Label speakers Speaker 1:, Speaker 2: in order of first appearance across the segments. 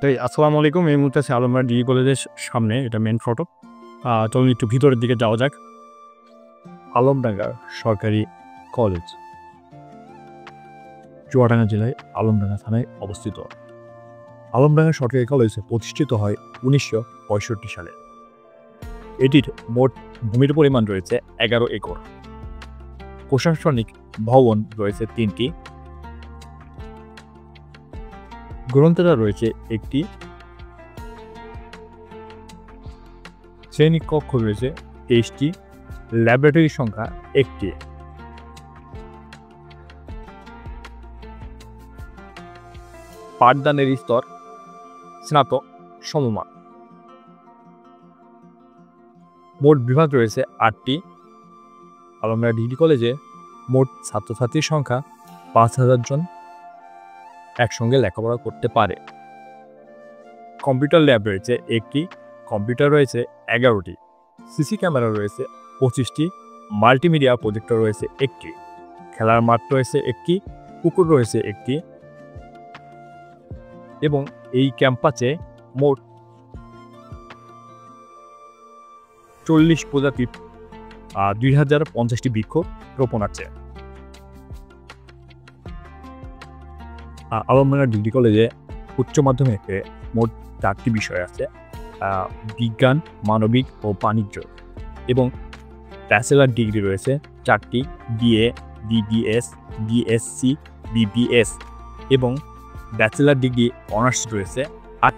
Speaker 1: তাই আসসালামু আলাইকুম। এই মুহূর্তে আছি আলমবাগ ডিগ্রি কলেজের সামনে। এটা মেইন ফটক। চলুন একটু ভিতরের দিকে যাওয়া যাক। আলমডাঙ্গা সরকারি কলেজ চুয়াডাঙ্গা জেলায় আলমডাঙ্গা থানায় অবস্থিত। আলমডাঙ্গা সরকারি কলেজ প্রতিষ্ঠিত হয় ১৯৬৫ সালে। এটির মোট ভূমির পরিমাণ রয়েছে ১১ একর। প্রশাসনিক ভবন রয়েছে ৩টি। গ্রন্থাগার রয়েছে একটি। শ্রেণীকক্ষ রয়েছে ২৩টি। ল্যাবরেটরির সংখ্যা ১টি। পাঠদানের স্তর স্নাতক সমমান। মোট বিভাগ রয়েছে ৮টি। আলমডাঙ্গা ডিগ্রি কলেজে মোট ছাত্রছাত্রীর সংখ্যা ৫,০০০ জন একসঙ্গে লেখাপড়া করতে পারে। কম্পিউটার ল্যাব রয়েছে ১টি। কম্পিউটার রয়েছে ১১টি। সিসি ক্যামেরা রয়েছে ২৫টি। মাল্টিমিডিয়া প্রজেক্টর রয়েছে ১টি। খেলার মাঠ রয়েছে ১টি। পুকুর রয়েছে ১টি। এবং এই ক্যাম্পাসে মোট ৪০ প্রজাতির ২,০৫০টি বৃক্ষ রোপণ আছে। আলমডাঙ্গা ডিগ্রি কলেজে উচ্চ মাধ্যমিকে মোট ৪টি বিষয় আছে: বিজ্ঞান, মানবিক ও বাণিজ্য। এবং ব্যাচেলার ডিগ্রি রয়েছে ৪টি: বিএ, বিবিএস, বিএসসি, বিবিএস। এবং ব্যাচেলার ডিগ্রি অনার্স রয়েছে ৮: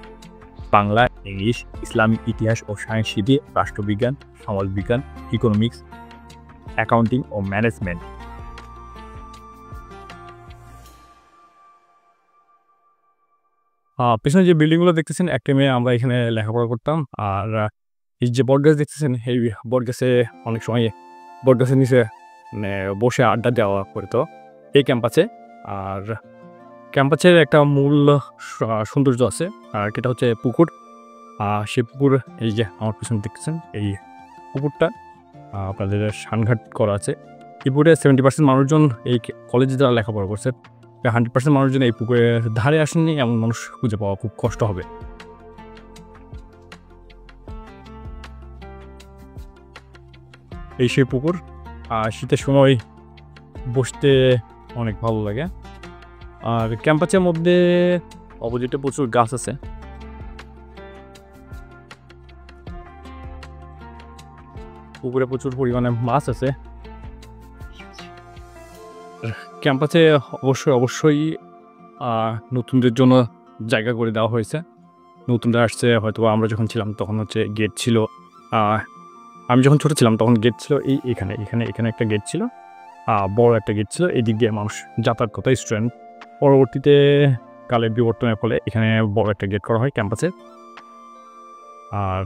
Speaker 1: বাংলা, ইংলিশ, ইসলামিক ইতিহাস ও সংস্কৃতি, রাষ্ট্রবিজ্ঞান, সমাজবিজ্ঞান, ইকোনমিক্স, অ্যাকাউন্টিং ও ম্যানেজমেন্ট। পেছনে যে বিল্ডিংগুলো দেখতেছেন, এক টাইমে আমরা এখানে লেখাপড়া করতাম। আর এই যে বটগাছ দেখতেছেন, এই বটগাছে অনেক সময় বটগাছের নিচে বসে আড্ডা দেওয়া করতো এই ক্যাম্পাসে। আর ক্যাম্পাসের একটা মূল সৌন্দর্য আছে, আর এটা হচ্ছে পুকুর। সে পুকুর এই যে আমার পিছনে দেখতেছেন, এই পুকুরটা আপনাদের সানঘাট করা আছে। এই পুকুরে 70% মানুষজন এই কলেজে যারা লেখাপড়া করছে, 100% মানুষজন এই পুকুরের ধারে আসেননি, এমন মানুষ খুঁজে পাওয়া খুব কষ্ট হবে। এই সেই পুকুর। শীতের সময় বসতে অনেক ভালো লাগে। আর ক্যাম্পাসের মধ্যে অপোজিটে প্রচুর গাছ আছে। পুকুরে প্রচুর পরিমাণে মাছ আছে। ক্যাম্পাসে অবশ্যই নতুনদের জন্য জায়গা করে দেওয়া হয়েছে। নতুনরা আসছে, হয়তো আমরা যখন ছিলাম তখন হচ্ছে গেট ছিল। আমি যখন ছোটো ছিলাম তখন গেট ছিল এখানে একটা গেট ছিল, বড় একটা গেট ছিল। এই দিক দিয়ে মানুষ যাতায়াত করতো, স্টুডেন্ট। পরবর্তীতে কালের বিবর্তনের ফলে এখানে বড় একটা গেট করা হয় ক্যাম্পাসে। আর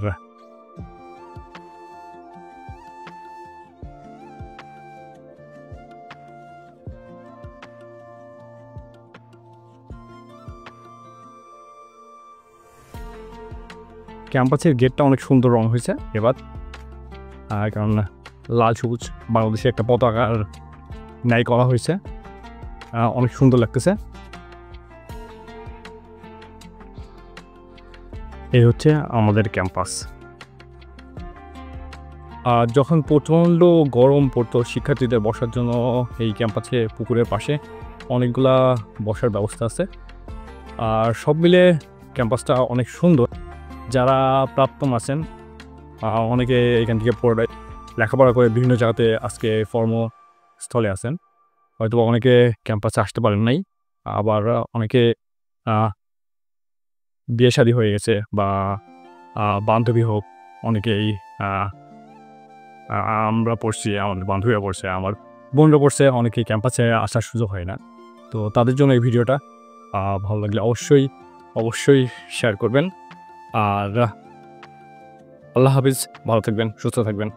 Speaker 1: ক্যাম্পাসের গেটটা অনেক সুন্দর রং হয়েছে এবার, কারণ লাল সবুজ বাংলাদেশের একটা পতাকার ন্যায় করা হয়েছে। অনেক সুন্দর লাগতেছে। এই হচ্ছে আমাদের ক্যাম্পাস। যখন প্রচণ্ড গরম পড়তো, শিক্ষার্থীদের বসার জন্য এই ক্যাম্পাসে পুকুরের পাশে অনেকগুলা বসার ব্যবস্থা আছে। আর সব মিলে ক্যাম্পাসটা অনেক সুন্দর। যারা প্রাক্তন আছেন, অনেকে এখান থেকে লেখাপড়া করে বিভিন্ন জায়গাতে আজকে কর্মস্থলে আছেন। হয়তো অনেকে ক্যাম্পাসে আসতে পারেন নাই, আবার অনেকে বিয়ে শাদী হয়ে গেছে, বা বান্ধবী হোক, অনেকেই আমরা পড়ছি, আমাদের বান্ধবীরা পড়ছে, আমার বোনরা পড়ছে, অনেকেই ক্যাম্পাসে আসার সুযোগ হয় না। তো তাদের জন্য এই ভিডিওটা ভালো লাগলে অবশ্যই শেয়ার করবেন। আর আল্লাহ হাফিজ, ভালো থাকবেন, সুস্থ থাকবেন।